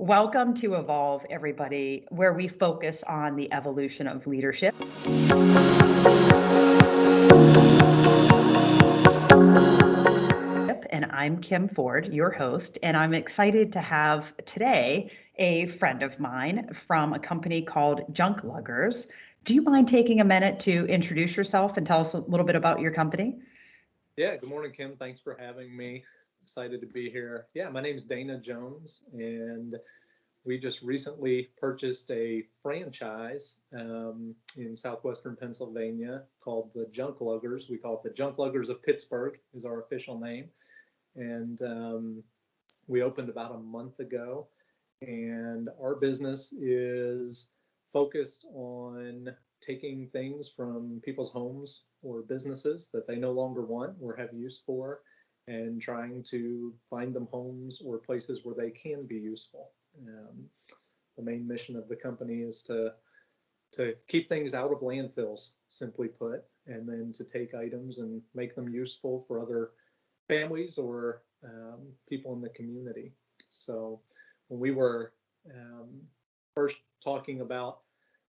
Welcome to Evolve, everybody, where we focus on the evolution of leadership. And I'm Kim Ford, your host, and I'm excited to have today a friend of mine from a company called Junkluggers. Do you mind taking a minute to introduce yourself and tell us a little bit about your company? Yeah, good morning, Kim. Thanks for having me. Excited to be here. Yeah, my name is Dana Jones, and we just recently purchased a franchise in southwestern Pennsylvania called the Junkluggers. We call it the Junkluggers of Pittsburgh, is our official name. And we opened about a month ago, and our business is focused on taking things from people's homes or businesses that they no longer want or have use for, and trying to find them homes or places where they can be useful. The main mission of the company is to keep things out of landfills, simply put, and then to take items and make them useful for other families or people in the community. So when we were first talking about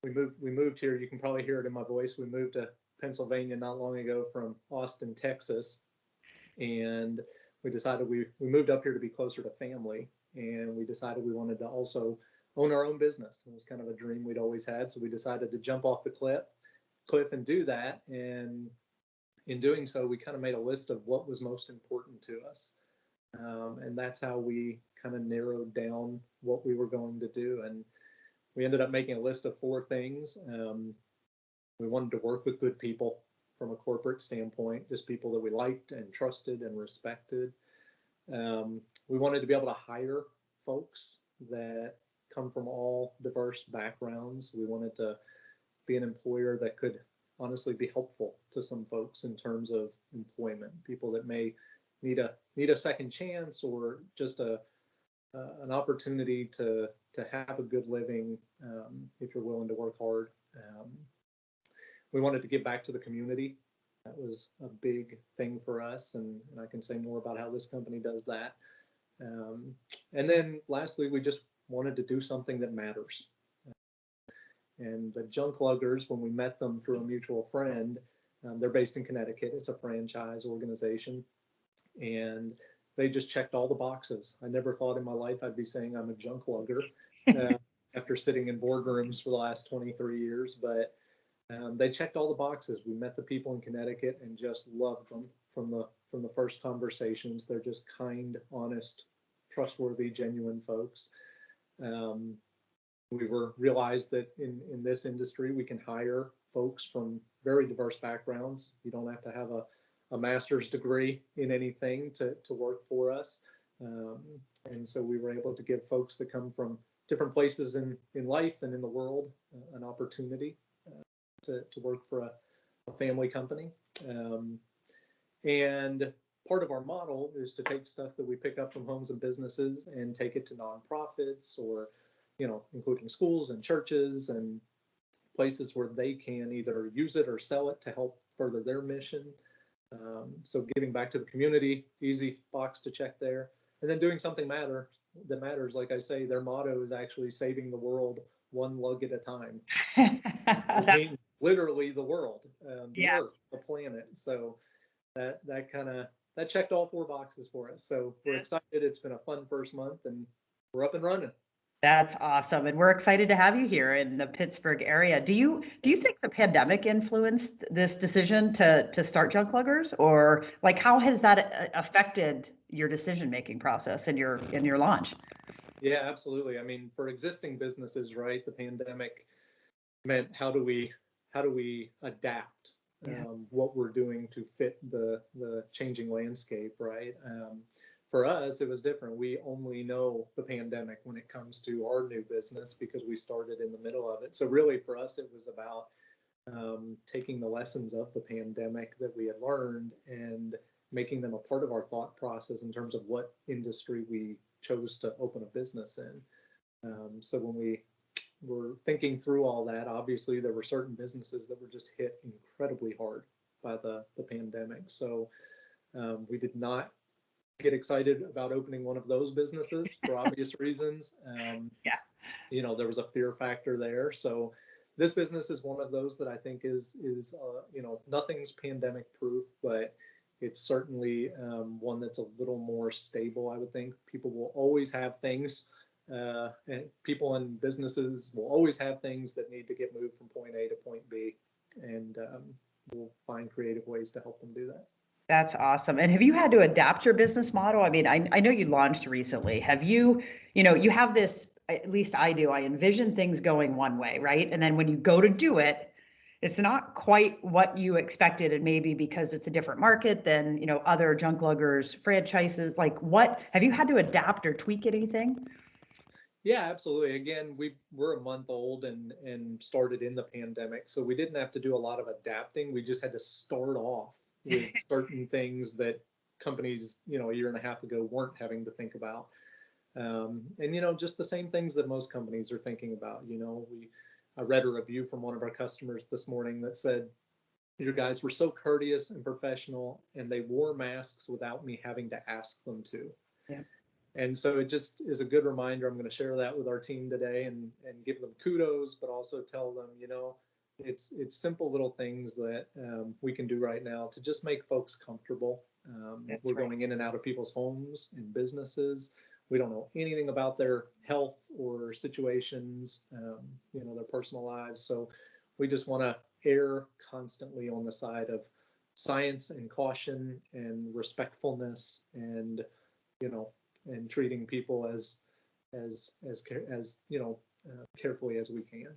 we moved here, you can probably hear it in my voice. We moved to Pennsylvania not long ago from Austin, Texas, and we decided we moved up here to be closer to family, and we decided we wanted to also own our own business. It was kind of a dream we'd always had, so we decided to jump off the cliff and do that. And in doing so, we kind of made a list of what was most important to us. And that's how we kind of narrowed down what we were going to do. And we ended up making a list of 4 things. We wanted to work with good people from a corporate standpoint, just people that we liked and trusted and respected. We wanted to be able to hire folks that come from all diverse backgrounds. We wanted to be an employer that could honestly be helpful to some folks in terms of employment, people that may need a second chance or just an opportunity to have a good living if you're willing to work hard. We wanted to give back to the community. That was a big thing for us, and I can say more about how this company does that. And then lastly, we just wanted to do something that matters. And the Junkluggers, when we met them through a mutual friend, they're based in Connecticut. It's a franchise organization, and they just checked all the boxes. I never thought in my life I'd be saying I'm a Junklugger after sitting in boardrooms for the last 23 years, but they checked all the boxes. We met the people in Connecticut and just loved them from the first conversations. They're just kind, honest, trustworthy, genuine folks. We realized that in this industry, we can hire folks from very diverse backgrounds. You don't have to have a master's degree in anything to work for us. And so we were able to give folks that come from different places in life and in the world an opportunity to work for a family company. And part of our model is to take stuff that we pick up from homes and businesses and take it to nonprofits or, including schools and churches and places where they can either use it or sell it to help further their mission. So giving back to the community, easy box to check there. And then doing something that matters. Like I say, their motto is actually saving the world one lug at a time. I mean, literally the world, the earth, the planet. So that checked all 4 boxes for us. So we're excited. It's been a fun first month, and we're up and running. That's awesome. And we're excited to have you here in the Pittsburgh area. Do you think the pandemic influenced this decision to start Junkluggers, or like how has that affected your decision-making process in your launch? Yeah, absolutely. I mean, for existing businesses, right, the pandemic meant how do we adapt what we're doing to fit the changing landscape, right? For us, it was different. We only know the pandemic when it comes to our new business because we started in the middle of it. So really for us, it was about taking the lessons of the pandemic that we had learned and making them a part of our thought process in terms of what industry we chose to open a business in. So when we were thinking through all that, obviously there were certain businesses that were just hit incredibly hard by the pandemic. So we did not get excited about opening one of those businesses for obvious reasons. Yeah. There was a fear factor there. So this business is one of those that I think is nothing's pandemic proof, but it's certainly one that's a little more stable. I would think people will always have things, and people and businesses will always have things that need to get moved from point A to point B, and we'll find creative ways to help them do that. That's awesome. And have you had to adapt your business model? I mean, I know you launched recently. Have you, you have this, at least I do, I envision things going one way, right? And then when you go to do it, it's not quite what you expected. And maybe because it's a different market than, other Junkluggers franchises. Like what, have you had to adapt or tweak anything? Yeah, absolutely. Again, we're a month old and started in the pandemic, so we didn't have to do a lot of adapting. We just had to start off with certain things that companies, a year and a half ago weren't having to think about. And just the same things that most companies are thinking about. I read a review from one of our customers this morning that said, "Your guys were so courteous and professional, and they wore masks without me having to ask them to." Yeah. And so it just is a good reminder. I'm going to share that with our team today and give them kudos, but also tell them, it's simple little things that we can do right now to just make folks comfortable. We're going in and out of people's homes and businesses. We don't know anything about their health or situations, their personal lives. So we just want to err constantly on the side of science and caution and respectfulness and, and treating people as carefully as we can.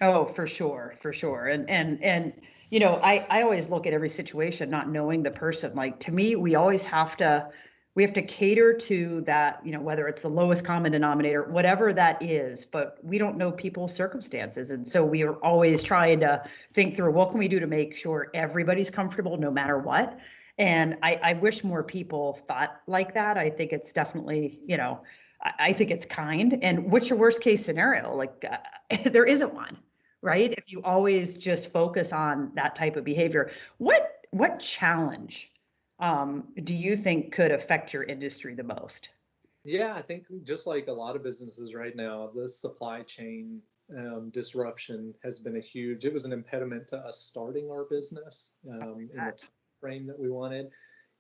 Oh, for sure, for sure. And I always look at every situation not knowing the person. Like to me, we have to cater to that, whether it's the lowest common denominator, whatever that is, but we don't know people's circumstances. And so we are always trying to think through what can we do to make sure everybody's comfortable no matter what. And I wish more people thought like that. I think it's definitely, I think it's kind. And what's your worst case scenario? Like there isn't one, right? If you always just focus on that type of behavior, what challenge do you think could affect your industry the most? Yeah, I think just like a lot of businesses right now, the supply chain disruption has been it was an impediment to us starting our business in the time frame that we wanted.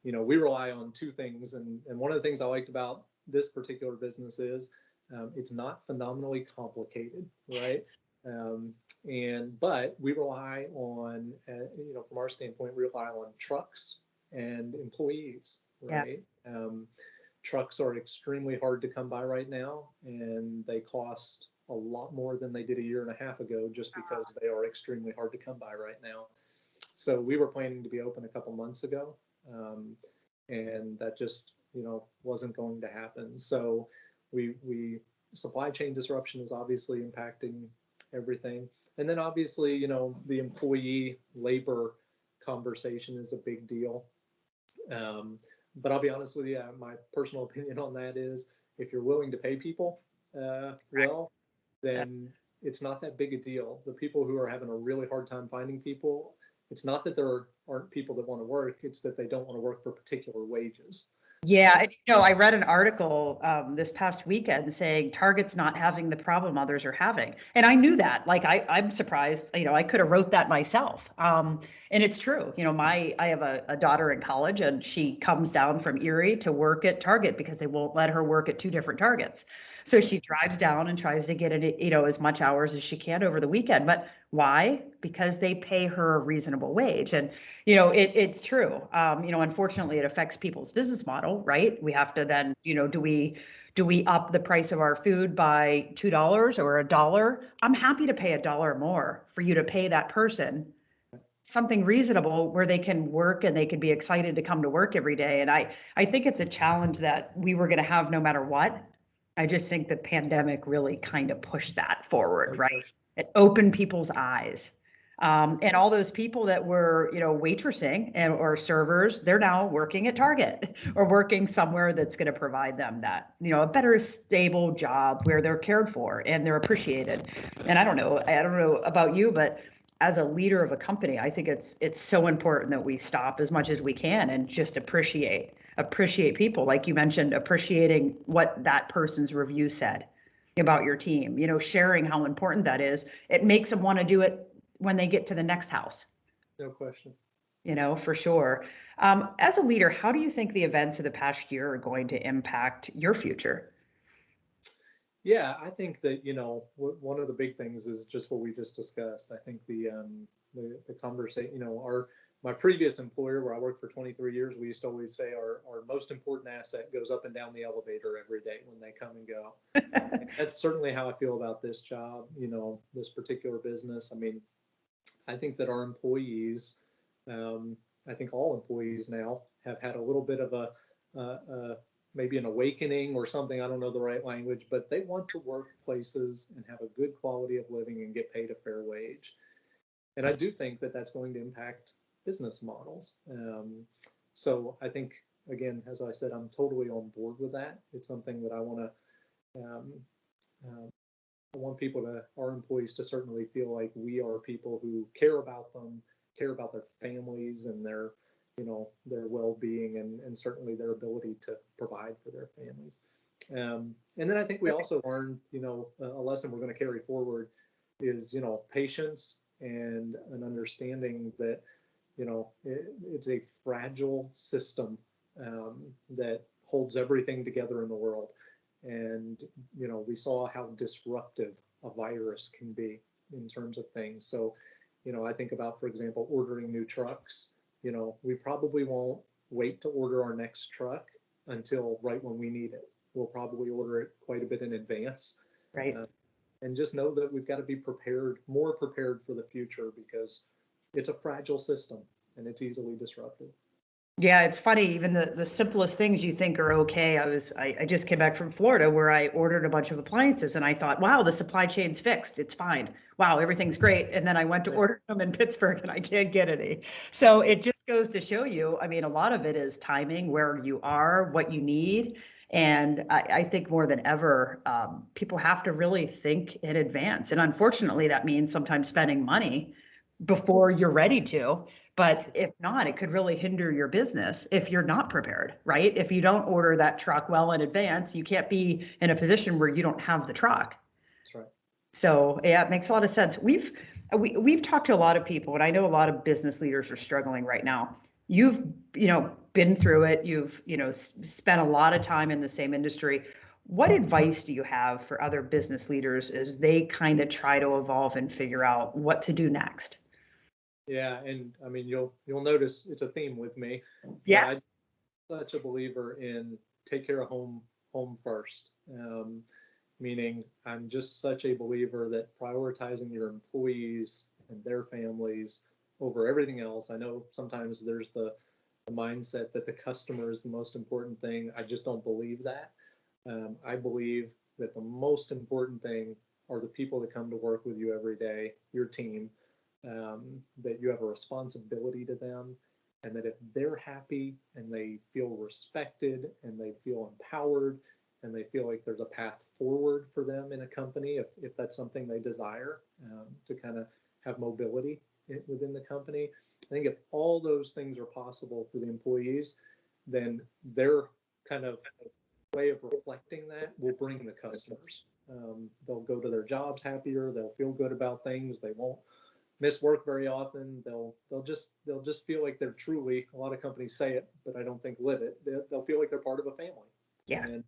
We rely on two things, and one of the things I liked about this particular business is it's not phenomenally complicated, right? But we rely on, from our standpoint, we rely on trucks and employees, right? Yeah. Trucks are extremely hard to come by right now, and they cost a lot more than they did a year and a half ago just because they are extremely hard to come by right now. So we were planning to be open a couple months ago, and that just, wasn't going to happen. So supply chain disruption is obviously impacting everything. And then obviously, the employee labor conversation is a big deal. But I'll be honest with you, my personal opinion on that is if you're willing to pay people well, then it's not that big a deal. The people who are having a really hard time finding people, it's not that there aren't people that want to work, it's that they don't want to work for particular wages. Yeah, and, I read an article this past weekend saying Target's not having the problem others are having, and I knew that. Like, I'm surprised. I could have wrote that myself. And it's true. I have a daughter in college, and she comes down from Erie to work at Target because they won't let her work at two different Targets. So she drives down and tries to get it, as much hours as she can over the weekend. But why? Because they pay her a reasonable wage. And, it's true. Unfortunately, it affects people's business model, right? We have to then, do we up the price of our food by $2 or $1? I'm happy to pay $1 more for you to pay that person something reasonable where they can work and they can be excited to come to work every day. And I think it's a challenge that we were going to have no matter what. I just think the pandemic really kind of pushed that forward, right? It opened people's eyes. And all those people that were, waitressing or servers, they're now working at Target or working somewhere that's going to provide them that, a better stable job where they're cared for and they're appreciated. And I don't know about you, but as a leader of a company, I think it's so important that we stop as much as we can and just appreciate appreciate people, like you mentioned, appreciating what that person's review said about your team, sharing how important that is. It makes them want to do it when they get to the next house. No question. For sure. As a leader, how do you think the events of the past year are going to impact your future? Yeah, I think that, one of the big things is just what we just discussed. I think the conversation, my previous employer where I worked for 23 years, we used to always say our most important asset goes up and down the elevator every day when they come and go. And that's certainly how I feel about this job, this particular business. I mean, I think that our employees, I think all employees now have had a little bit of a maybe an awakening or something. I don't know the right language, but they want to work places and have a good quality of living and get paid a fair wage. And I do think that that's going to impact business models. So I think, again, as I said, I'm totally on board with that. It's something that I want our employees to certainly feel like we are people who care about them, care about their families and their well-being and certainly their ability to provide for their families. And then I think we also learned, a lesson we're going to carry forward is, patience and an understanding that, it's a fragile system that holds everything together in the world. And, we saw how disruptive a virus can be in terms of things. So, I think about, for example, ordering new trucks. We probably won't wait to order our next truck until right when we need it. We'll probably order it quite a bit in advance. Right. And just know that we've got to be more prepared for the future because it's a fragile system and it's easily disrupted. Yeah, it's funny, even the simplest things you think are okay. I just came back from Florida where I ordered a bunch of appliances and I thought, wow, the supply chain's fixed. It's fine. Wow, everything's great. And then I went to order them in Pittsburgh and I can't get any. So it just goes to show you, I mean, a lot of it is timing, where you are, what you need. And I think more than ever, people have to really think in advance. And unfortunately, that means sometimes spending money before you're ready to. But if not, it could really hinder your business if you're not prepared, right? If you don't order that truck well in advance, you can't be in a position where you don't have the truck. That's right. So yeah, it makes a lot of sense. We've talked to a lot of people, and I know a lot of business leaders are struggling right now. You've been through it. You've spent a lot of time in the same industry. What advice do you have for other business leaders as they kind of try to evolve and figure out what to do next? Yeah, and I mean, you'll notice it's a theme with me. Yeah, I'm such a believer in take care of home first. Meaning, I'm just such a believer that prioritizing your employees and their families over everything else. I know sometimes there's the mindset that the customer is the most important thing. I just don't believe that. I believe that the most important thing are the people that come to work with you every day, your team. That you have a responsibility to them, and that if they're happy and they feel respected and they feel empowered and they feel like there's a path forward for them in a company, if that's something they desire, to kind of have mobility within the company. I think if all those things are possible for the employees, then their kind of way of reflecting that will bring the customers. They'll go to their jobs happier. They'll feel good about things. They won't miss work very often. They'll just feel like they're truly, a lot of companies say it, but I don't think live it. They'll feel like they're part of a family. Yeah. And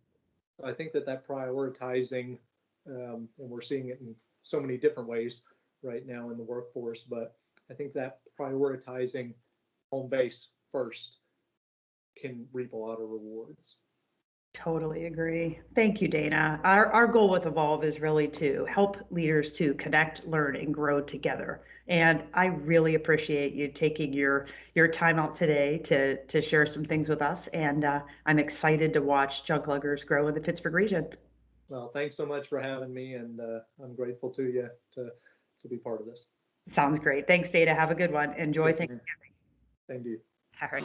I think that prioritizing, and we're seeing it in so many different ways right now in the workforce, but I think that prioritizing home base first can reap a lot of rewards. Totally agree. Thank you, Dana. Our goal with Evolve is really to help leaders to connect, learn, and grow together. And I really appreciate you taking your time out today to share some things with us. And I'm excited to watch Junkluggers grow in the Pittsburgh region. Well, thanks so much for having me, and I'm grateful to you to be part of this. Sounds great. Thanks, Dana. Have a good one. Enjoy Thanksgiving. Same to you. All right.